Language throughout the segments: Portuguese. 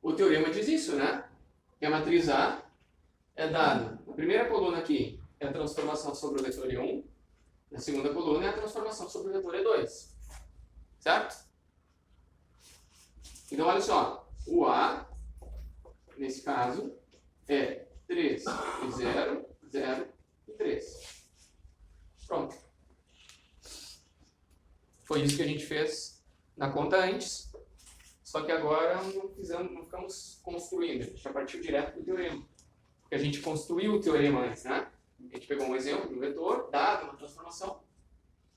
o teorema diz isso, né? Que a matriz A é dada. A primeira coluna aqui é a transformação sobre o vetor E1. Na segunda coluna é a transformação sobre o vetor E2. Certo? Então, olha só. O A, nesse caso, é 3 e 0, 0 e 3. Pronto. Foi isso que a gente fez na conta antes. Só que agora não ficamos construindo. A gente já partiu direto do teorema. Porque a gente construiu o teorema antes, né? A gente pegou um exemplo de um vetor, dado uma transformação.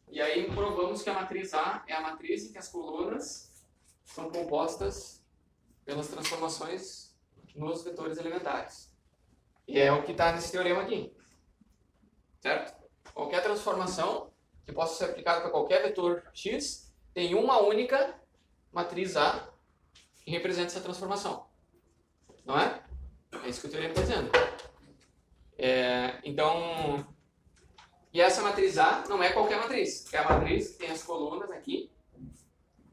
E aí provamos que a matriz A é a matriz em que as colunas são compostas pelas transformações nos vetores elementares. E é o que está nesse teorema aqui. Certo? Qualquer transformação que possa ser aplicada para qualquer vetor x tem uma única matriz A que representa essa transformação. Não é? É isso que o teorema está dizendo. Então, e essa matriz A não é qualquer matriz. É a matriz que tem as colunas aqui.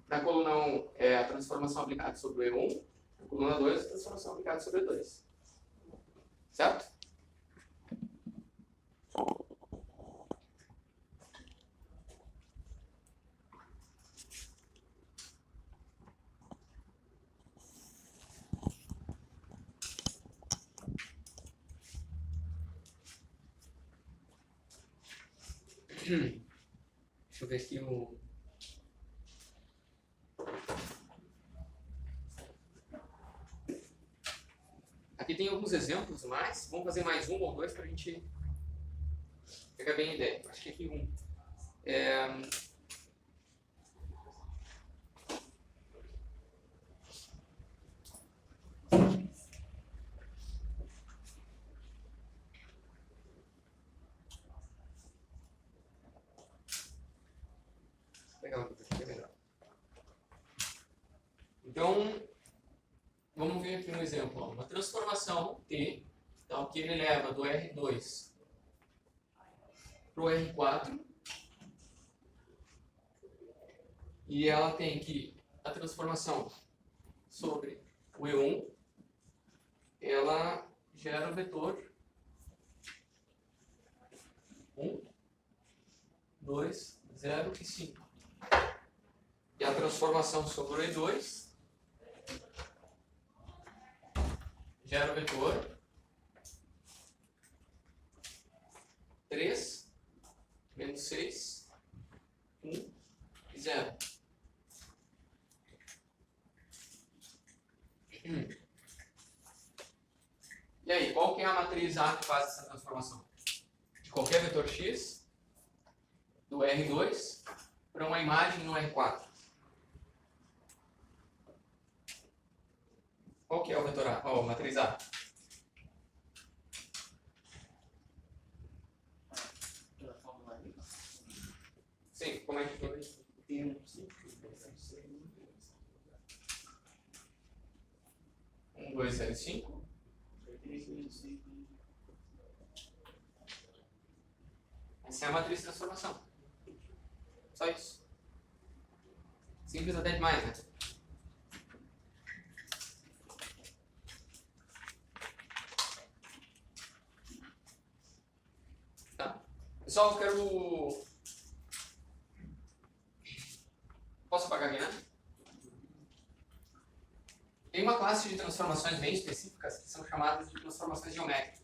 Na coluna 1 é a transformação aplicada sobre o E1. Na coluna 2 a transformação aplicada sobre o E2. Certo? Deixa eu ver aqui o... Aqui tem alguns exemplos mais. Vamos fazer mais um ou dois para a gente pegar bem a ideia. Acho que aqui um. Então, vamos ver aqui um exemplo. Uma transformação T, então, que ele leva do R2 para o R4. E ela tem que a transformação sobre o E1, ela gera o vetor 1, 2, 0 e 5. E a transformação sobre o E2 gera o vetor 3, menos 6, 1 e 0. E aí, qual que é a matriz A que faz essa transformação? De qualquer vetor x, do R2, para uma imagem no R4. Qual que é o vetor A? A matriz A. Sim, como é que foi? 1, 2, 0, 5. Essa é a matriz de transformação. Só isso. Simples até demais, né? Tá. Pessoal, eu quero... Posso apagar aqui, né? Tem uma classe de transformações bem específicas que são chamadas de transformações geométricas.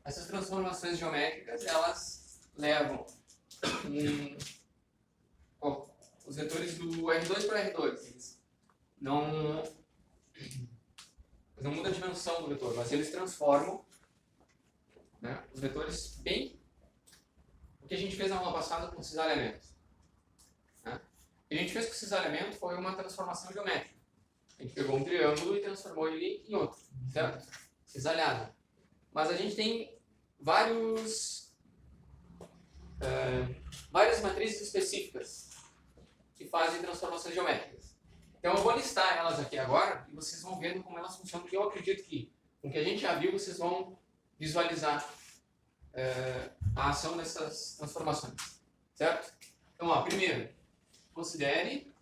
Essas transformações geométricas, elas levam os vetores do R2 para R2. Eles não mudam a dimensão do vetor, mas eles transformam, né, os vetores bem o que a gente fez na aula passada com o cisalhamento. Né? O que a gente fez com o cisalhamento foi uma transformação geométrica. A gente pegou um triângulo e transformou ele em outro, certo? Cisalhado. Mas a gente tem várias matrizes específicas que fazem transformações geométricas. Então eu vou listar elas aqui agora e vocês vão vendo como elas funcionam, porque eu acredito que com o que a gente já viu, vocês vão visualizar a ação dessas transformações, certo? Então, ó, primeiro, considere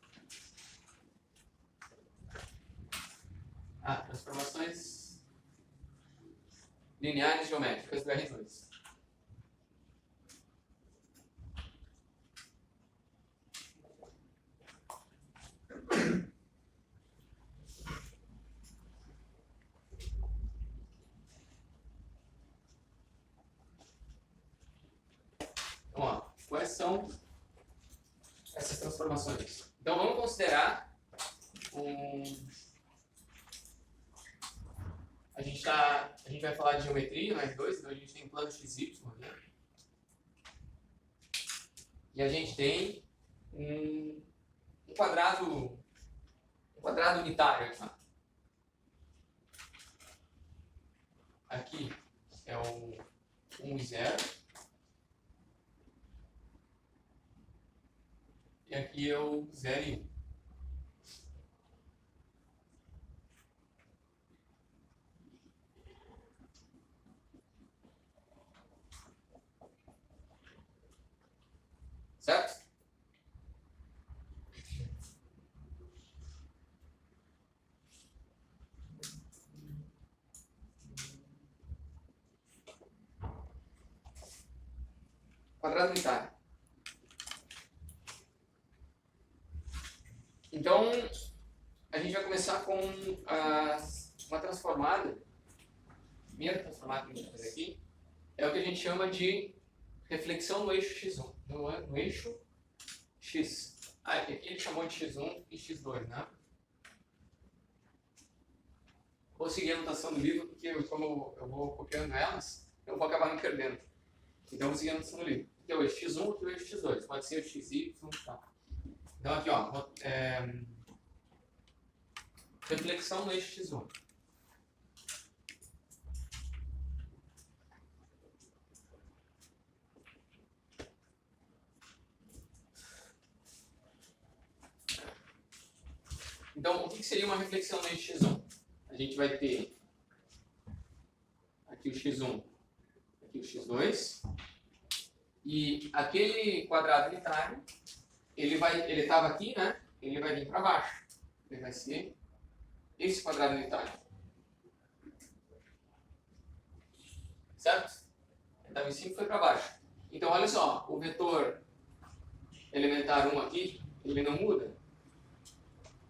Transformações lineares geométricas do R2. Então, ó, quais são essas transformações? Então, vamos considerar a gente vai falar de geometria no R2, então a gente tem plano XY, né? E a gente tem um quadrado unitário. Tá? Aqui é o 1 e 0. E aqui é o 0 e 1. Certo? Quadrado unitário. Então, a gente vai começar com uma transformada. A primeira transformada que a gente vai fazer aqui é o que a gente chama de reflexão no eixo x1. No eixo x. Aqui ele chamou de x1 e x2, né? Vou seguir a anotação do livro, porque como eu vou copiando elas, eu vou acabar me perdendo. Então, eu vou seguir a anotação do livro. Aqui é o eixo x1 e o eixo x2. Pode ser o xy, tá? Então, aqui, ó, reflexão no eixo x1. Então, o que seria uma reflexão no eixo x1? A gente vai ter aqui o x1, aqui o x2, e aquele quadrado unitário, ele estava aqui, né? Ele vai vir para baixo. Ele vai ser esse quadrado unitário. Certo? Ele estava em cima e foi para baixo. Então, olha só, o vetor elementar 1 aqui, ele não muda.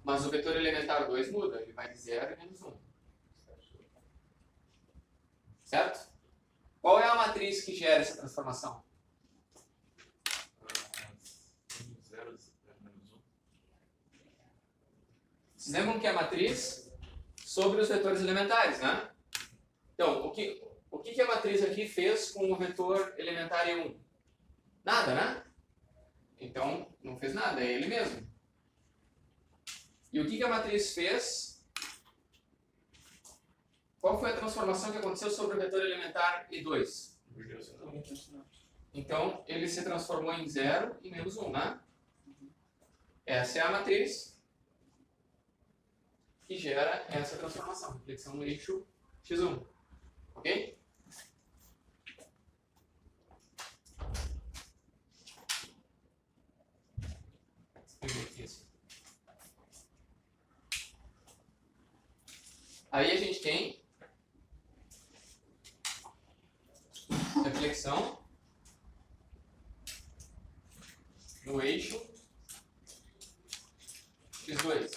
Mas o vetor elementar 2 muda. Ele vai de 0 e menos 1. Certo? Qual é a matriz que gera essa transformação? 0 menos 1. Vocês lembram que é a matriz sobre os vetores elementares, né? Então, o que a matriz aqui fez com o vetor elementar E1? Nada, né? Então, não fez nada, é ele mesmo. E o que a matriz fez? Qual foi a transformação que aconteceu sobre o vetor elementar E2? Então, ele se transformou em 0 e menos 1, né? Essa é a matriz que gera essa transformação, reflexão no eixo x1. Ok? Aí a gente tem reflexão no eixo x2.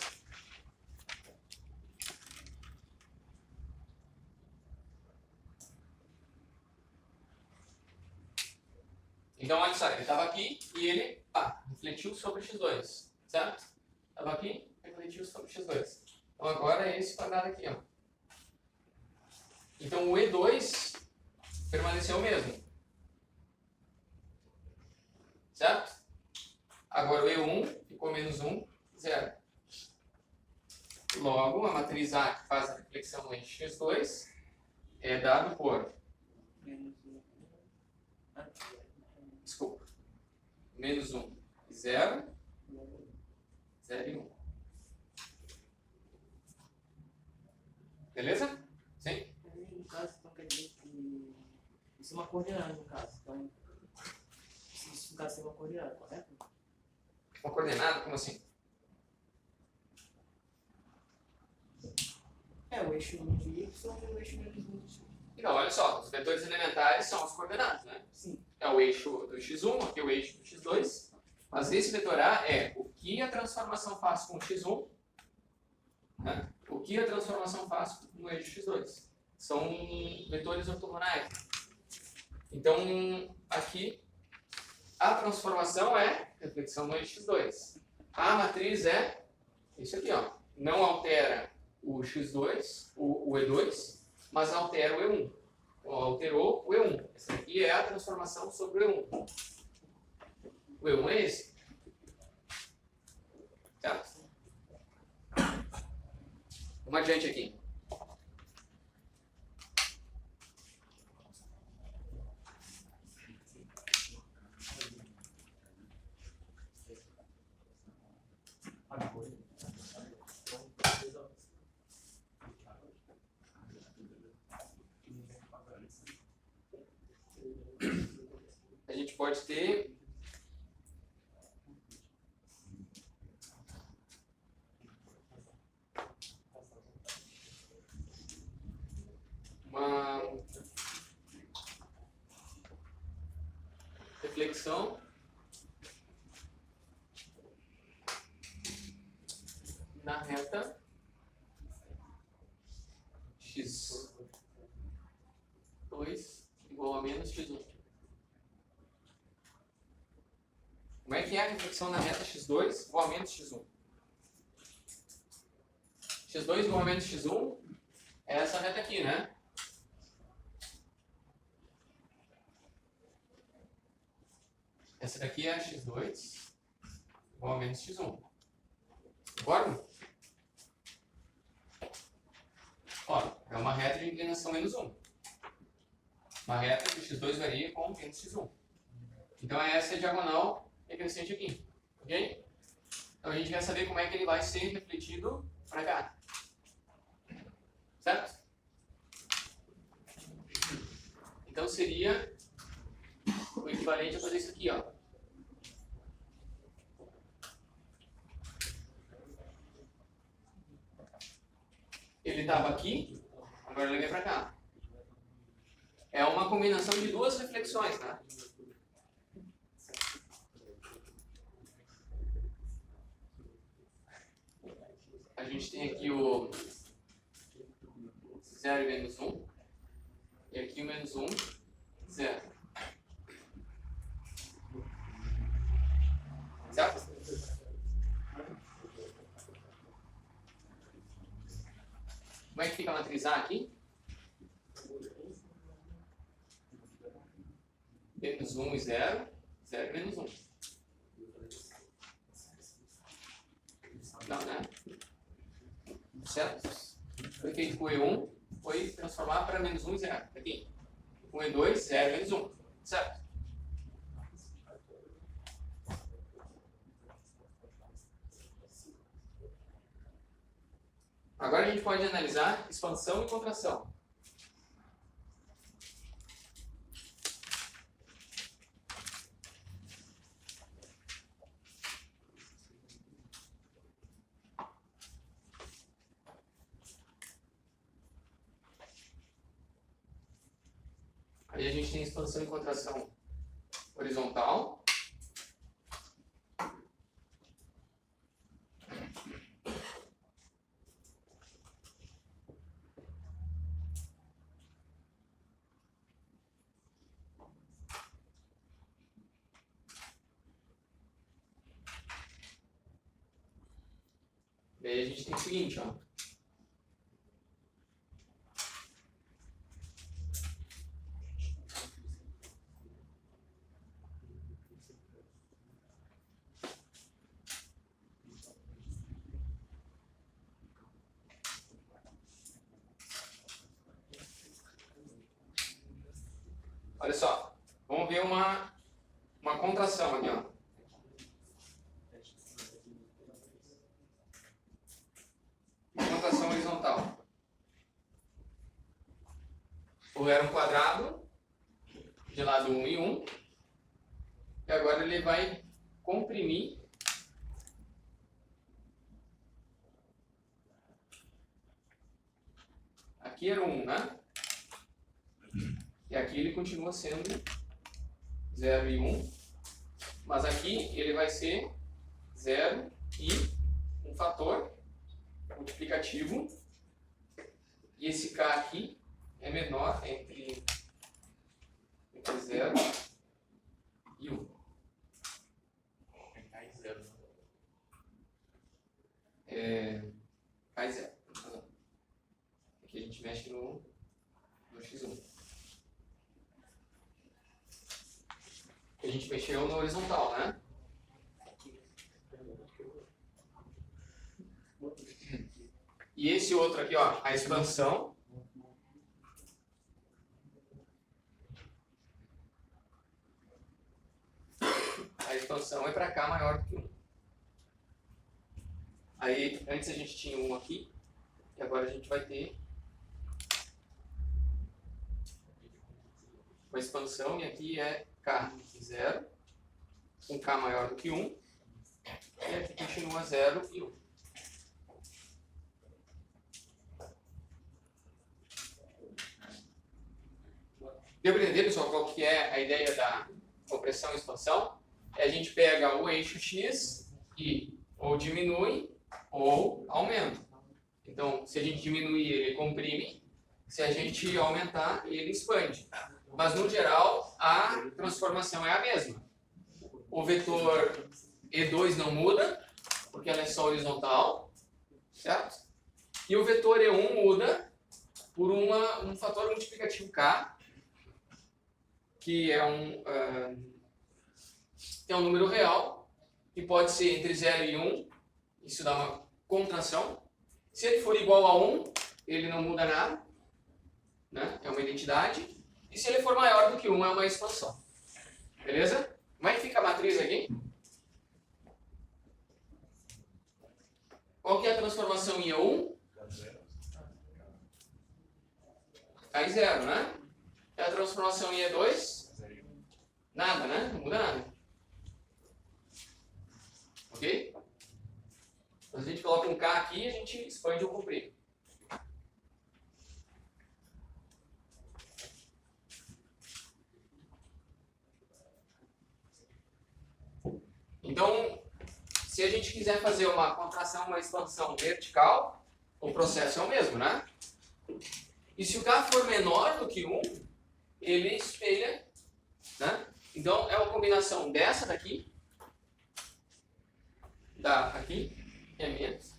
Então, olha só, ele estava aqui e ele refletiu sobre x2, certo? Estava aqui, refletiu sobre x2. Então, agora é esse quadrado aqui, ó. Então, o E2 permaneceu o mesmo. Certo? Agora, o E1 ficou menos 1, 0. Logo, a matriz A que faz a reflexão no eixo x2 é dado por... Desculpa. Menos 1 e 0. 0 e 1. Beleza? Sim? No caso, então quer dizer que isso é uma coordenada, no caso. Então, isso no caso é uma coordenada, correto? Uma coordenada? Como assim? É, o eixo 1 de y e o eixo menos 1 de x. Então, olha só, os vetores elementares são as coordenadas, né? Sim. É o eixo do x1, aqui é o eixo do x2. Mas esse vetor A é o que a transformação faz com o x1, né? O que a transformação faz no eixo x2. São vetores ortogonais. Então, aqui, a transformação é reflexão no eixo x2. A matriz é isso aqui, ó. Não altera o x2, o E2, mas altera o E1. Então, alterou o E1. Essa aqui é a transformação sobre o E1. O E1 é esse. Certo? Vamos adiante aqui. A gente pode ter uma reflexão na reta x2 igual a menos x1. Como é que é a reflexão na reta x2 igual a menos x1? x2 igual a menos x1 é essa reta aqui, né? Essa daqui é a x2 igual a menos x1. Concorda? Ó, é uma reta de inclinação menos 1. Uma reta de x2 varia com menos x1. Então essa é a diagonal decrescente aqui. Ok? Então a gente quer saber como é que ele vai ser refletido para cá. Certo? Então seria o equivalente a fazer isso aqui, ó. Ele estava aqui, agora ele vem para cá. É uma combinação de duas reflexões, tá? A gente tem aqui o 0 e menos 1. E aqui o menos 1, 0. Certo? Como é que fica a matriz A aqui? Menos 1 e 0. 0 e menos 1. Não, né? Certo? Foi feito com o E1, foi transformar para menos 1 e 0. Aqui. Com o E2, 0 e menos 1. Certo? Agora a gente pode analisar expansão e contração. Aí a gente tem expansão e contração horizontal. Daí a gente tem o seguinte, ó. Olha só, vamos ver uma contração aqui, ó. Contração horizontal. O era um quadrado de lado 1 e 1. E agora ele vai comprimir aqui era 1, né? E aqui ele continua sendo 0 e 1. Mas aqui ele vai ser 0 e um fator multiplicativo. E esse K aqui é menor entre 0 e 1. K é 0. K é 0. Aqui a gente mexe no x1. A gente mexeu no horizontal, né? E esse outro aqui, ó, a expansão. A expansão é para K maior do que 1. Aí, antes a gente tinha 1 aqui, e agora a gente vai ter uma expansão, e aqui é K 0, com K maior do que 1, e aqui continua 0 e 1. Deu para entender, pessoal, qual que é a ideia da compressão e expansão? A gente pega o eixo X e ou diminui ou aumenta. Então, se a gente diminuir, ele comprime. Se a gente aumentar, ele expande. Mas, no geral, a transformação é a mesma. O vetor E2 não muda, porque ela é só horizontal, certo? E o vetor E1 muda por um fator multiplicativo K, que é um número real, que pode ser entre 0 e 1, isso dá uma contração. Se ele for igual a 1, ele não muda nada, né? É uma identidade. E se ele for maior do que 1, é uma expansão. Beleza? Como é que fica a matriz aqui? Qual que é a transformação em E1? K 0, né? E a transformação em E2? Nada, né? Não muda nada. Ok? Então, se a gente coloca um K aqui, a gente expande ou comprime. Então, se a gente quiser fazer uma contração, uma expansão vertical, o processo é o mesmo, né? E se o K for menor do que 1, ele espelha, né? Então, é uma combinação dessa daqui, aqui, que é menos.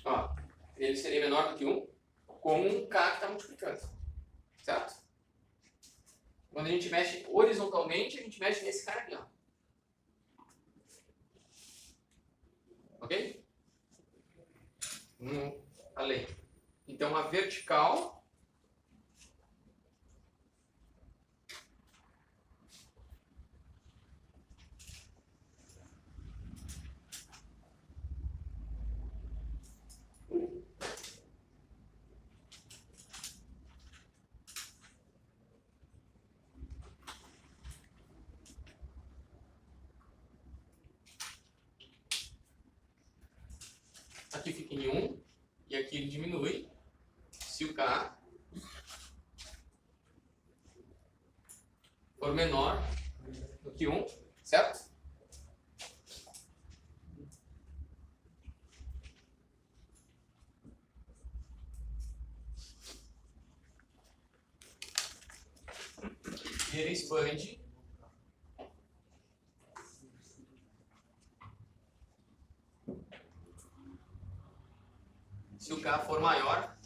Ó, ele seria menor do que 1, com um K que está multiplicando, certo? Quando a gente mexe horizontalmente, a gente mexe nesse cara aqui, ó. Ok? Além. Então, a vertical aqui fica em 1 e aqui ele diminui se o K for menor do que 1, certo? E ele expande se o K for maior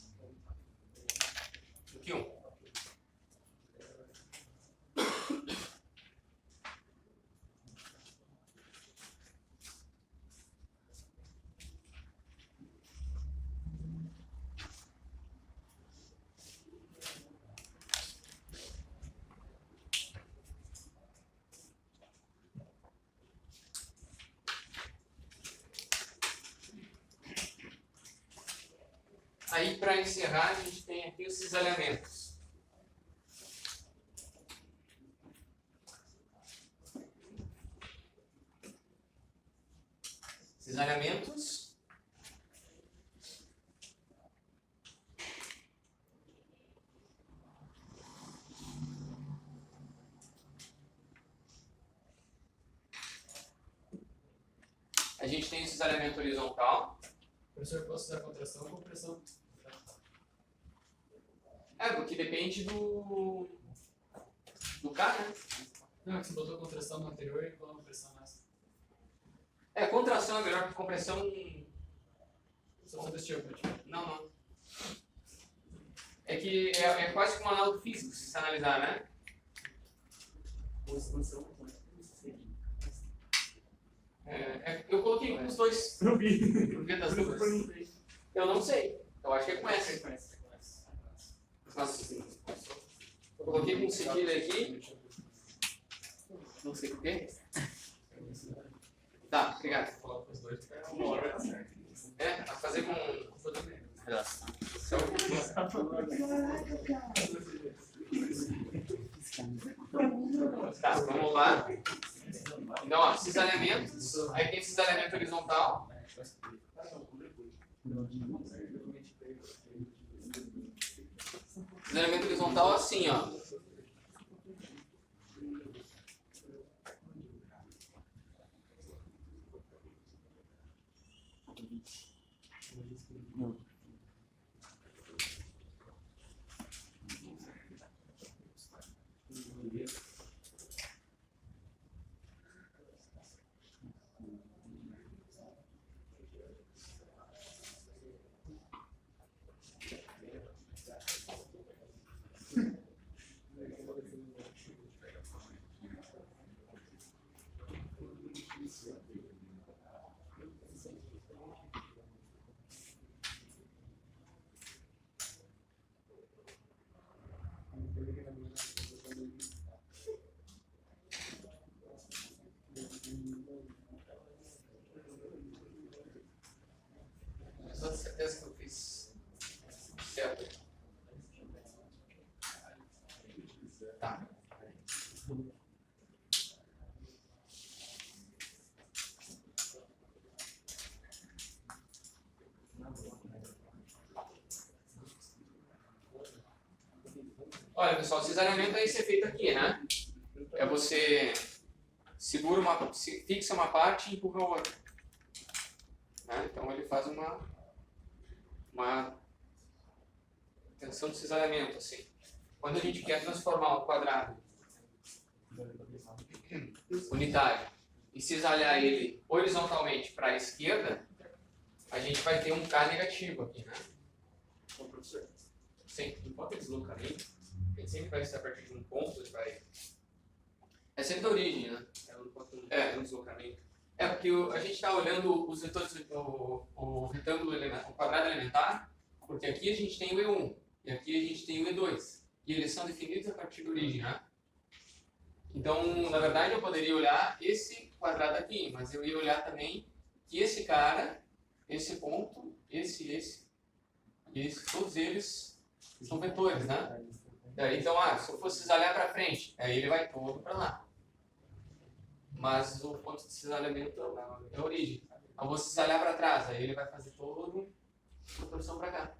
do que 1. Aí, para encerrar, a gente tem aqui os cisalhamentos. Cisalhamentos tem o cisalhamento horizontal. Professor, posso usar contração ou compressão? Porque depende do K, né? Não, é que você botou contração no anterior e colocou compressão nessa. Contração é melhor que compressão. Só fazer este tipo. Não. É que é quase como um análogo físico, se você analisar, né? Eu coloquei com os dois. Por via das dúvidas. Eu não sei. Eu acho que é com essa. Nossa, eu coloquei com cedilha aqui. Não sei por quê. Tá, obrigado. Coloca os dois, porque uma hora vai dar certo. A fazer com relação. Tá, vamos lá. Então, ó, cisalhamento. Aí tem cisalhamento horizontal. Cisalhamento horizontal assim, ó. Só de certeza que eu fiz certo. Tá. Olha, pessoal, o cisalhamento é esse efeito aqui, né? É você segura fixa uma parte e empurra a outra. Né? Então ele faz uma tensão de cisalhamento, assim. Quando a gente quer transformar um quadrado unitário e cisalhar ele horizontalmente para a esquerda, a gente vai ter um K negativo aqui, né? Bom, professor, Sim. não pode ter deslocamento? Ele sempre vai ser a partir de um ponto, ele vai... É sempre a origem, né? Ela não pode ter um deslocamento. Porque a gente está olhando os vetores, o retângulo elementar, o quadrado elementar, porque aqui a gente tem o E1 e aqui a gente tem o E2. E eles são definidos a partir da origem, né? Então, na verdade, eu poderia olhar esse quadrado aqui, mas eu ia olhar também que esse cara, esse ponto, esse, todos eles são vetores, né? Então, se eu fosse cisalhar para frente, aí ele vai todo para lá. Mas o ponto de cisalhamento é a origem. Eu vou cisalhar para trás, aí ele vai fazer toda uma torção para cá.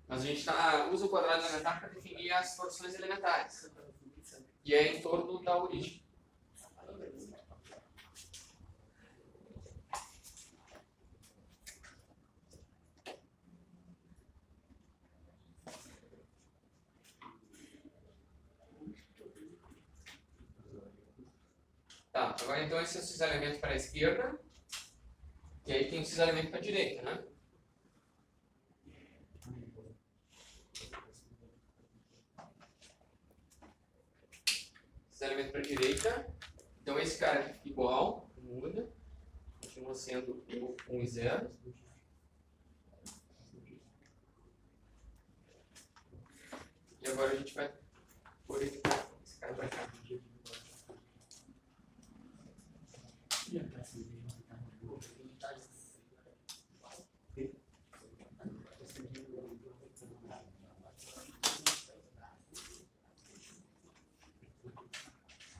Mas a gente usa o quadrado elementar para definir as torções elementares. E é em torno da origem. Tá, agora então esse é o cisalhamento para a esquerda. E aí tem o cisalhamento para a direita, né? Cisalhamento para a direita. Então esse cara aqui fica igual, não muda. Continua sendo 1 e 0. E agora a gente vai pôr esse cara para cá.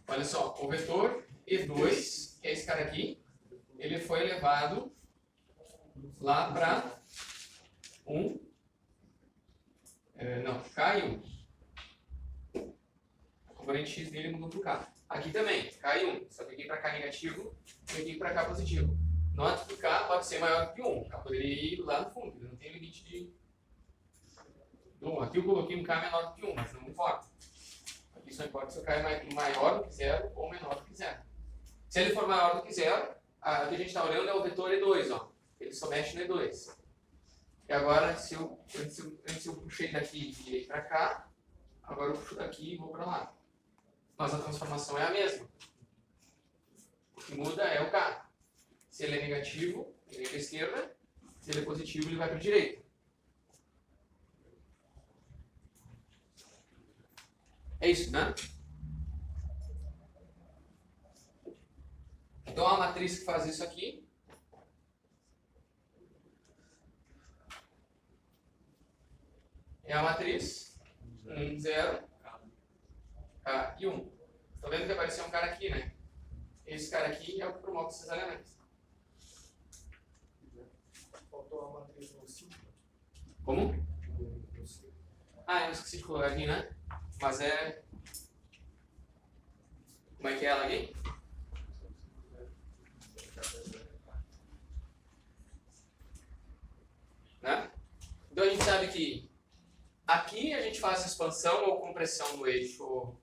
Olha só, o vetor E2, que é esse cara aqui, ele foi elevado lá para K1. A componente x dele mudou para o K. Aqui também, K1, só que aqui para K negativo e aqui para K positivo. Note que K pode ser maior que 1. K poderia ir lá no fundo, ele não tem limite de 1. Aqui eu coloquei um K menor que 1, mas não importa. Aqui só importa se o K é maior do que 0 ou menor do que 0. Se ele for maior do que 0, o que a gente está olhando é o vetor E2, ó. Ele só mexe no E2. E agora, antes eu puxei daqui e virei para cá, agora eu puxo daqui e vou para lá. Mas a transformação é a mesma. O que muda é o K. Se ele é negativo, ele vem para a esquerda. Se ele é positivo, ele vai para a direita. É isso, né? Então, a matriz que faz isso aqui é a matriz 1, 0, K e 1. Estão vendo que apareceu um cara aqui, né? Esse cara aqui é o que promove esses elementos. Faltou a matriz no 5. Como? Ah, eu esqueci de colocar aqui, né? Mas é... Como é que é ela aqui? Né? Então a gente sabe que aqui a gente faz expansão ou compressão no eixo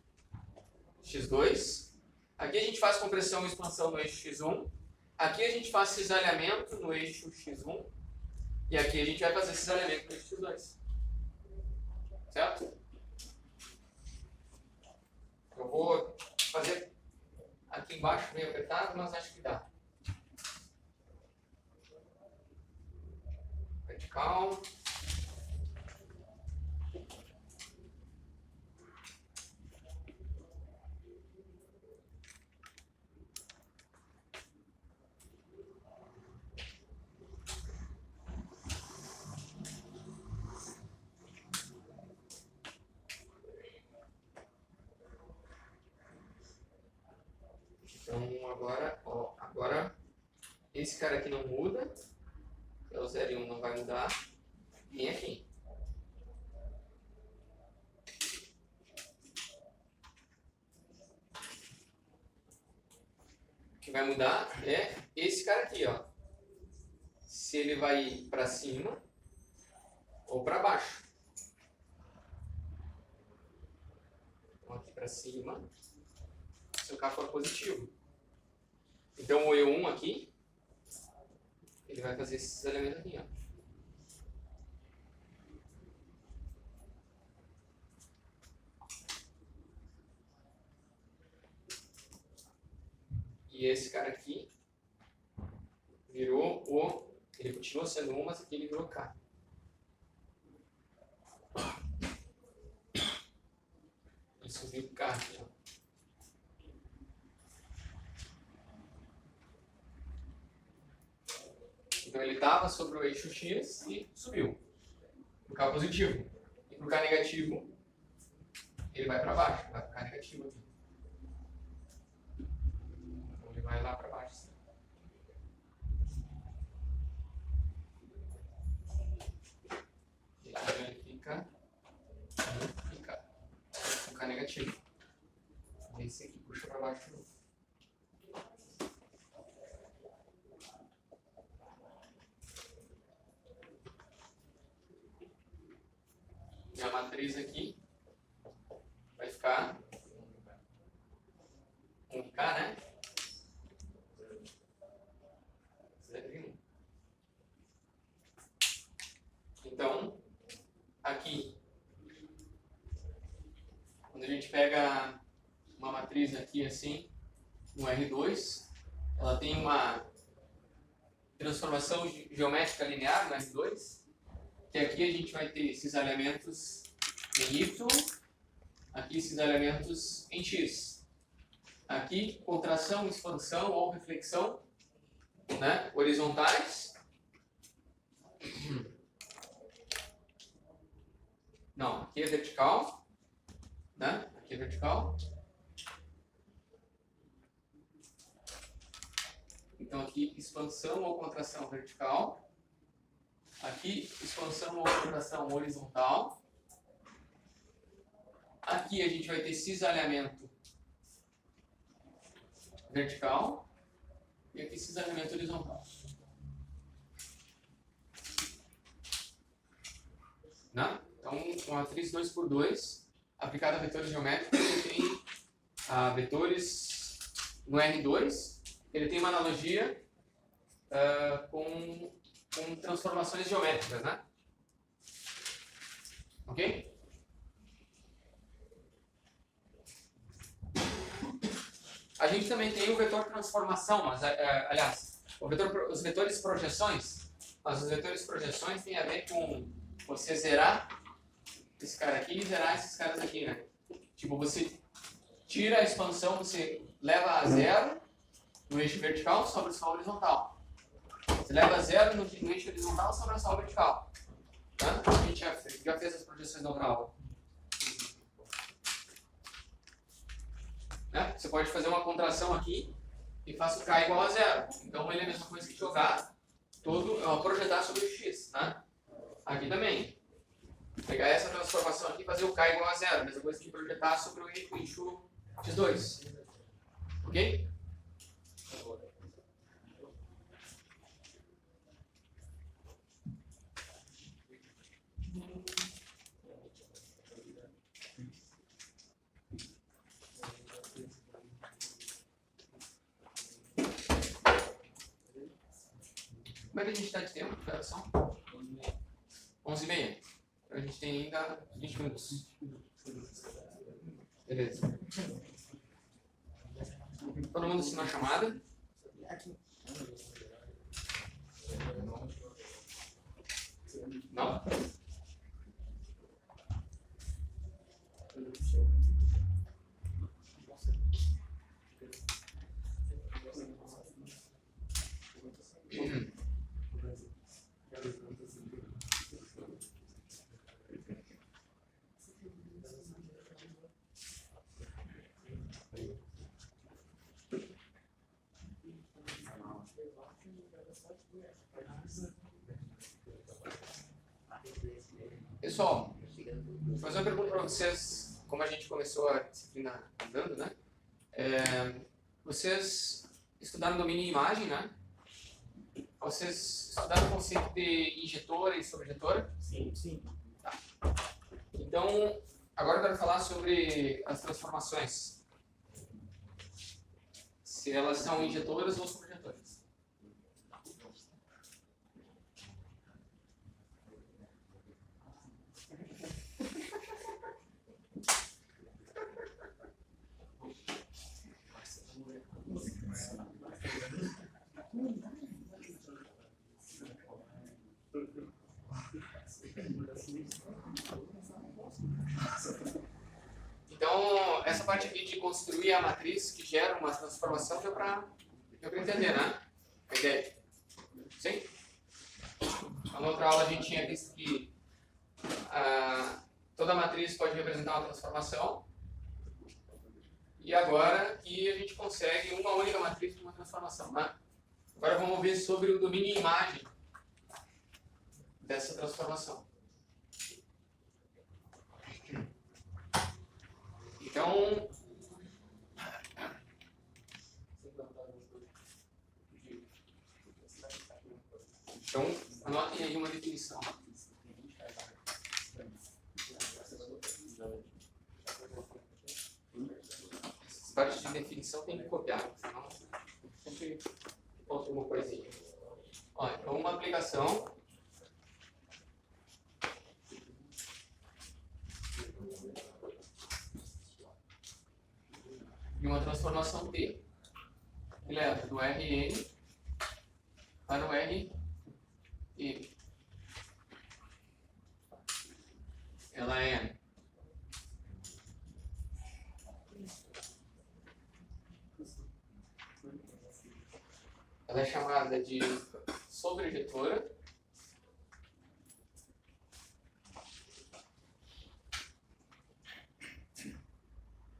x2. Aqui a gente faz compressão ou expansão no eixo x1. Aqui a gente faz cisalhamento no eixo x1. E aqui a gente vai fazer cisalhamento no eixo x2. Certo? Eu vou fazer aqui embaixo meio apertado, mas acho que dá. Vertical. Então agora esse cara aqui não muda, que é o 0 e 1 não vai mudar, vem aqui. O que vai mudar é esse cara aqui, ó. Se ele vai ir para cima ou para baixo. Então aqui para cima, se o K for positivo. Então o E1 aqui, ele vai fazer esses elementos aqui, ó. E esse cara aqui virou o... Ele continua sendo 1, mas aqui ele virou K. Ele subiu o K aqui, ó. Então ele estava sobre o eixo X e subiu. Para o K positivo. E para o K negativo, ele vai para baixo. Vai para o K negativo aqui. Então ele vai lá para baixo. E aqui ele fica com K negativo. E esse aqui puxa para baixo de novo. E a matriz aqui vai ficar 1K, né? 0 e 1. Então, aqui, quando a gente pega uma matriz aqui assim, no R2, ela tem uma transformação geométrica linear no R2, que aqui a gente vai ter esses elementos em Y, aqui esses elementos em X. Aqui, contração, expansão ou reflexão, né, horizontais. Não, aqui é vertical, né, aqui é vertical. Então aqui, expansão ou contração vertical. Aqui, expansão ou contração horizontal. Aqui a gente vai ter cisalhamento vertical. e aqui cisalhamento horizontal. Né? Então, uma matriz 2×2 aplicada a vetores geométricos, ele tem vetores no R2, ele tem uma analogia com transformações geométricas, né? Ok? A gente também tem o vetor transformação, mas, aliás, os vetores projeções. Mas os vetores projeções têm a ver com você zerar esse cara aqui e zerar esses caras aqui, né? Tipo, você tira a expansão, você leva a zero no eixo vertical, sobra só horizontal. Você leva a zero no eixo horizontal, sobra só vertical. Tá? A gente já fez as projeções na outra aula. Né? Você pode fazer uma contração aqui e faço K igual a zero. Então ele é a mesma coisa que jogar projetar sobre o X. Né? Aqui também. Pegar essa transformação aqui e fazer o K igual a zero. Mesma coisa que projetar sobre o eixo X2. Ok? Como é que a gente está de tempo, operação? 11h30. Então a gente tem ainda 20 minutos. Beleza. Todo mundo assinou a chamada? Não? Pessoal, vou fazer uma pergunta para vocês, como a gente começou a disciplina andando, né? Vocês estudaram domínio e imagem, né? Vocês estudaram o conceito de injetora e sobrejetora? Sim, sim. Tá. Então, agora eu quero falar sobre as transformações. Se elas são injetoras ou sobrejetoras. Então, essa parte aqui de construir a matriz que gera uma transformação deu para entender, né? A ideia. Sim? Na outra aula a gente tinha visto que toda matriz pode representar uma transformação. E agora que a gente consegue uma única matriz com uma transformação, né? Agora vamos ver sobre o domínio e imagem dessa transformação. Então, anotem aí uma definição. Essa parte de definição tem que copiar, senão sempre falta alguma coisinha. Ó, então, uma aplicação de uma transformação T, que leva do Rn para o Rn. Ela é chamada de sobrejetora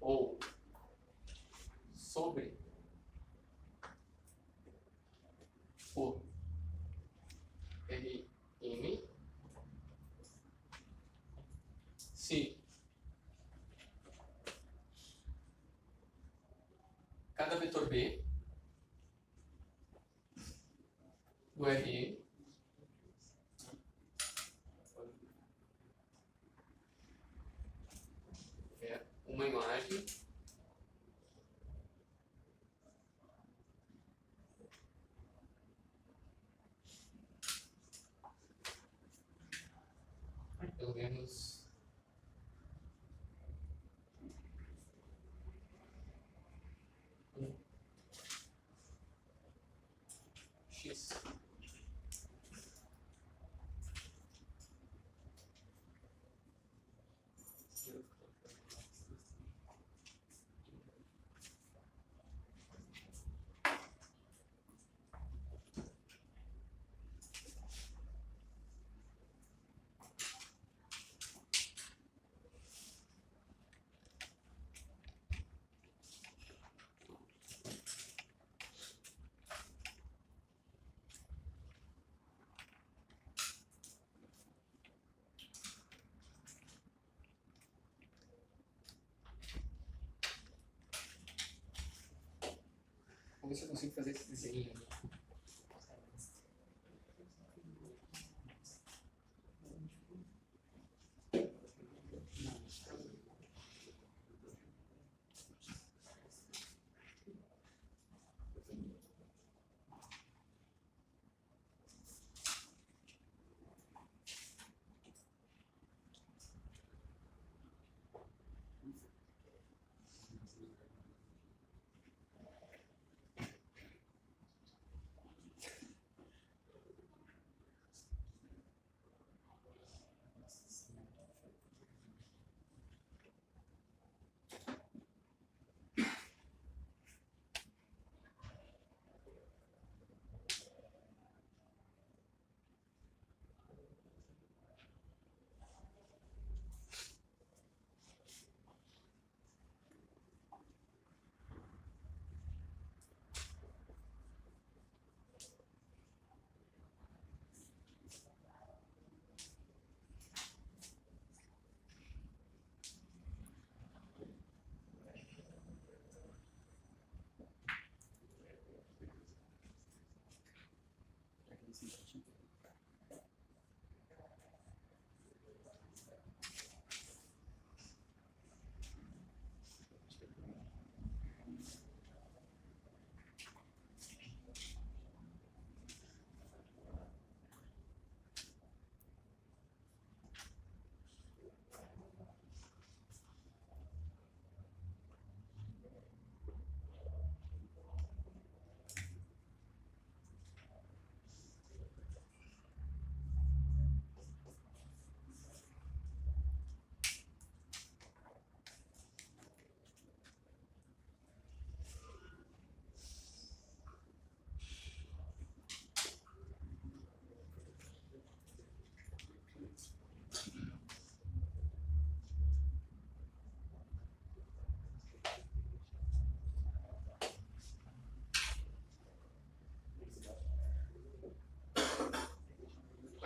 ou sobre o Rm se cada vetor B Vamos ver se eu consigo fazer esse desenho.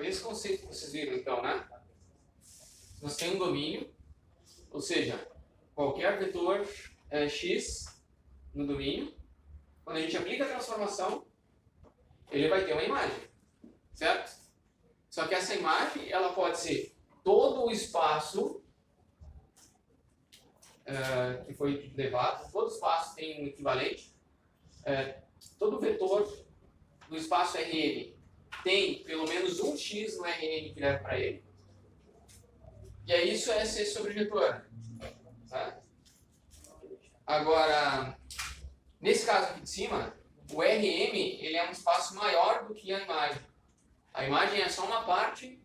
Esse conceito que vocês viram, então, né? Nós temos um domínio, ou seja, qualquer vetor x no domínio, quando a gente aplica a transformação, ele vai ter uma imagem, certo? Só que essa imagem, ela pode ser todo o espaço que foi levado, todo espaço tem um equivalente, todo vetor do espaço Rn tem pelo menos um x no Rn que leva para ele. E aí isso é C sobre vetor. Tá? Agora, nesse caso aqui de cima, o Rm ele é um espaço maior do que a imagem. A imagem é só uma parte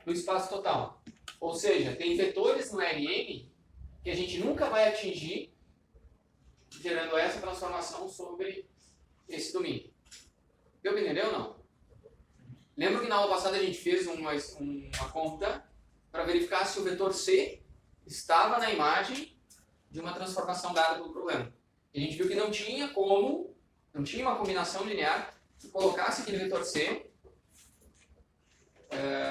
do espaço total. Ou seja, tem vetores no Rm que a gente nunca vai atingir gerando essa transformação sobre esse domínio. Deu para entender ou não? Lembra que na aula passada a gente fez uma conta para verificar se o vetor C estava na imagem de uma transformação dada pelo problema. E a gente viu que não tinha uma combinação linear que colocasse aquele vetor C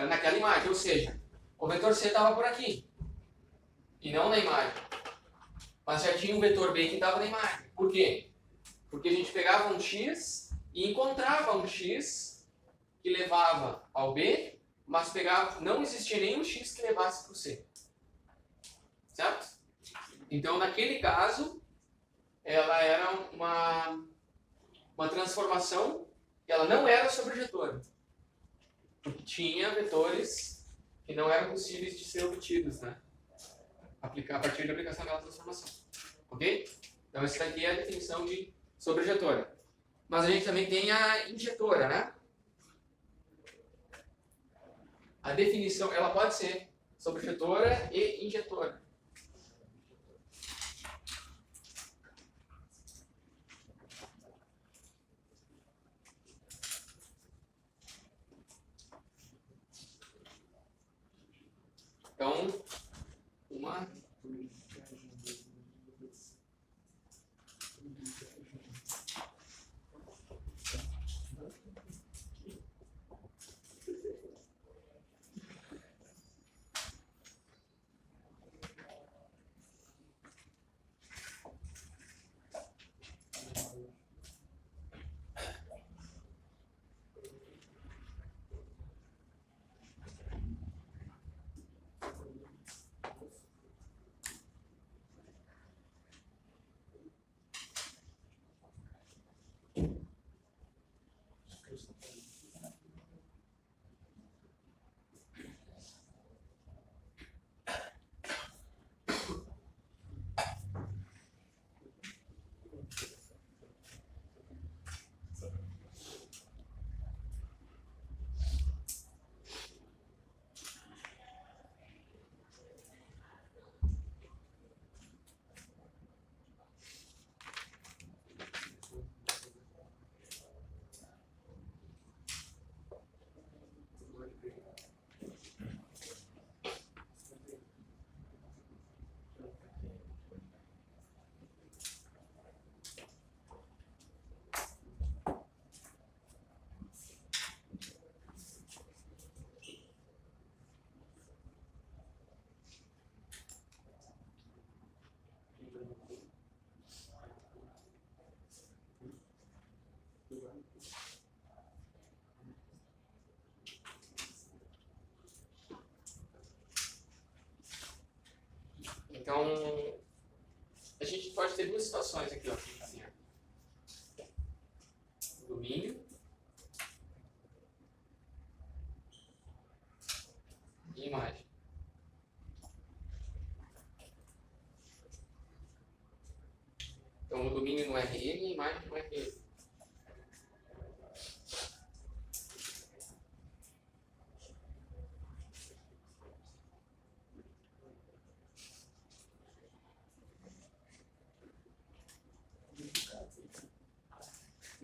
naquela imagem. Ou seja, o vetor C estava por aqui e não na imagem. Mas já tinha um vetor B que estava na imagem. Por quê? Porque a gente pegava um x e encontrava um x que levava ao B, mas não existia nenhum x que levasse para o C. Certo? Então, naquele caso, ela era uma transformação que ela não era sobrejetora. Porque tinha vetores que não eram possíveis de ser obtidos, né? A partir da aplicação daquela transformação. Ok? Então, essa aqui é a definição de sobrejetora. Mas a gente também tem a injetora, né? A definição, ela pode ser sobrejetora e injetora. Então, uma... Então, a gente pode ter duas situações aqui, ó. Assim, ó. Domínio e imagem. Então, o domínio no RN e a imagem no RN.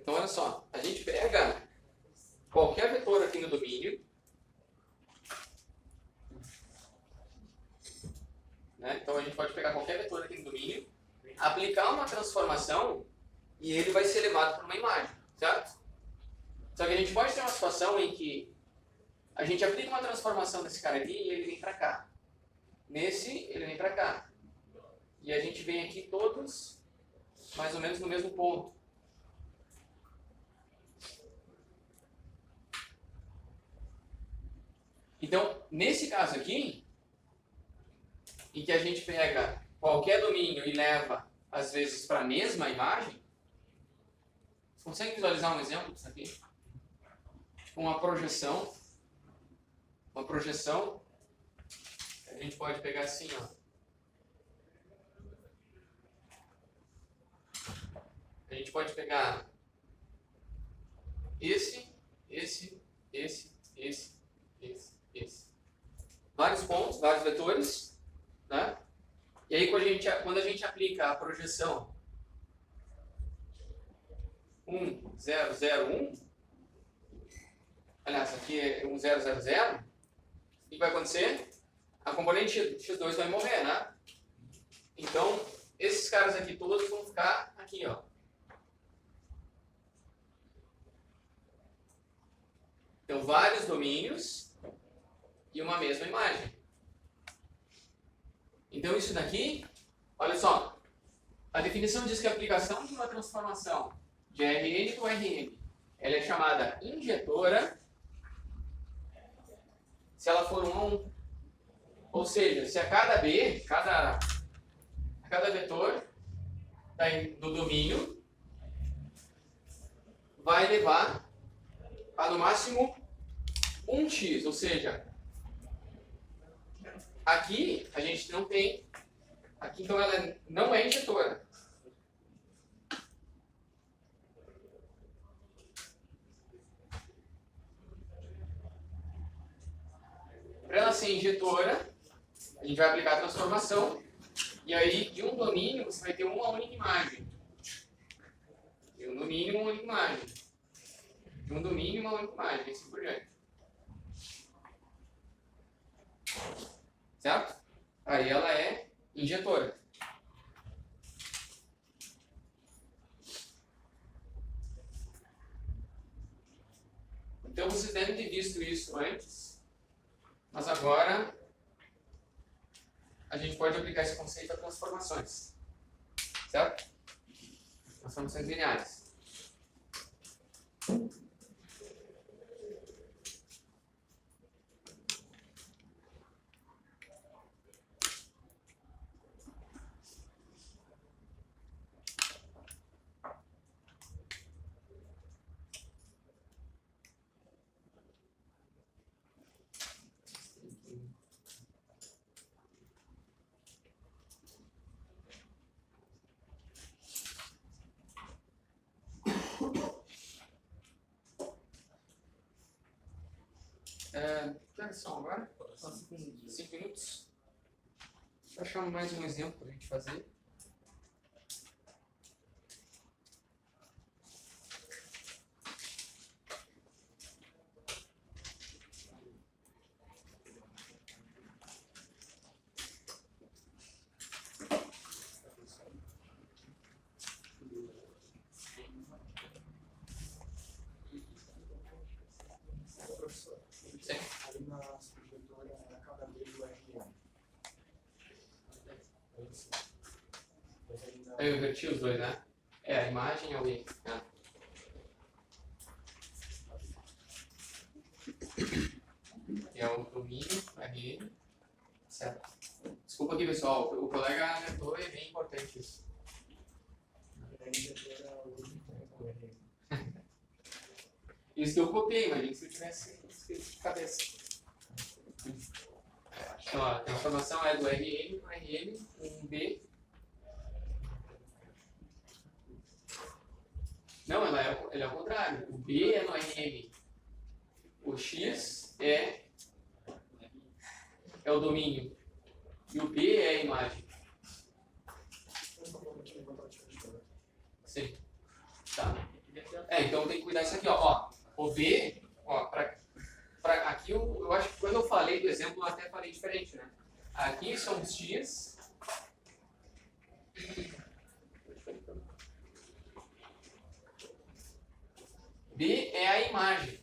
Então, olha só, a gente pega qualquer vetor aqui no domínio, né? Então, a gente pode pegar qualquer vetor aqui no domínio, aplicar uma transformação e ele vai ser levado para uma imagem, certo? Só que a gente pode ter uma situação em que a gente aplica uma transformação nesse cara aqui e ele vem para cá. Nesse, ele vem para cá. E a gente vem aqui todos mais ou menos no mesmo ponto. Então, nesse caso aqui, em que a gente pega qualquer domínio e leva, às vezes, para a mesma imagem, você consegue visualizar um exemplo disso aqui? Tipo uma projeção. Uma projeção, a gente pode pegar assim, ó. A gente pode pegar esse. Vários pontos, vários vetores, né? E aí quando a gente aplica a projeção 1, 0, 0, 1, aliás, aqui é 1, 0, 0, 0, o que vai acontecer? A componente x2 vai morrer, né? Então, esses caras aqui todos vão ficar aqui, ó. Então, vários domínios e uma mesma imagem. Então, isso daqui, olha só, a definição diz que a aplicação de uma transformação de Rn com Rn, ela é chamada injetora se ela for 1 a 1. Ou seja, se a cada B, cada vetor do domínio vai levar a no máximo 1x, ou seja, aqui a gente não tem, aqui então ela não é injetora. Para ela ser injetora, a gente vai aplicar a transformação, e aí de um domínio você vai ter uma única imagem. De um domínio, uma única imagem. De um domínio, uma única imagem, assim por diante. Certo? Aí ela é injetora. Então vocês devem ter visto isso antes, mas agora a gente pode aplicar esse conceito a transformações. Certo? Transformações lineares. Que horas são agora? 5 minutos. Vou achar mais um exemplo para a gente fazer. Ali na subjetora, na cada B do RN. Eu inverti os dois, né? É, a imagem é o I. Né? É o domínio, RN. Certo. Desculpa aqui, pessoal. O colega alertou e é bem importante isso. Isso que eu copiei, mas se eu tivesse escrito de cabeça. Então, a transformação é do RM para RM, um B. Não, ela é ao contrário. O B é no RM. O X é o domínio. E o B é a imagem. Sim. Tá? Então tem que cuidar disso aqui, ó. O B, ó, aqui eu acho que quando eu falei do exemplo eu até falei diferente, né? Aqui são os X. B é a imagem.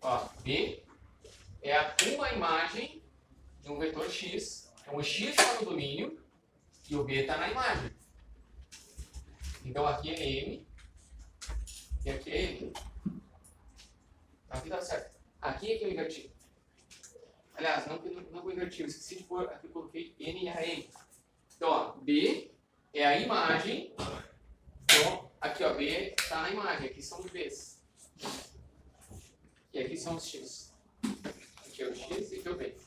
Ó, B é uma imagem de um vetor X. Então o X está no domínio e o B está na imagem. Então aqui é M e aqui é M. Aqui tá certo. Aqui é que eu inverti. Aliás, não que eu inverti, eu esqueci de pôr, aqui eu coloquei N e a M. Então, ó, B é a imagem. Então, aqui, ó, B está na imagem. Aqui são os Bs. E aqui são os X. Aqui é o X e aqui é o B.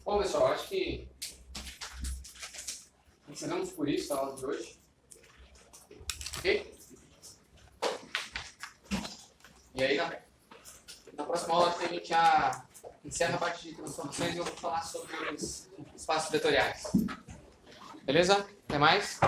Bom, pessoal, acho que encerramos por isso a aula de hoje. Ok? E aí, na próxima aula, a gente já encerra a parte de transformações e eu vou falar sobre os espaços vetoriais. Beleza? Até mais?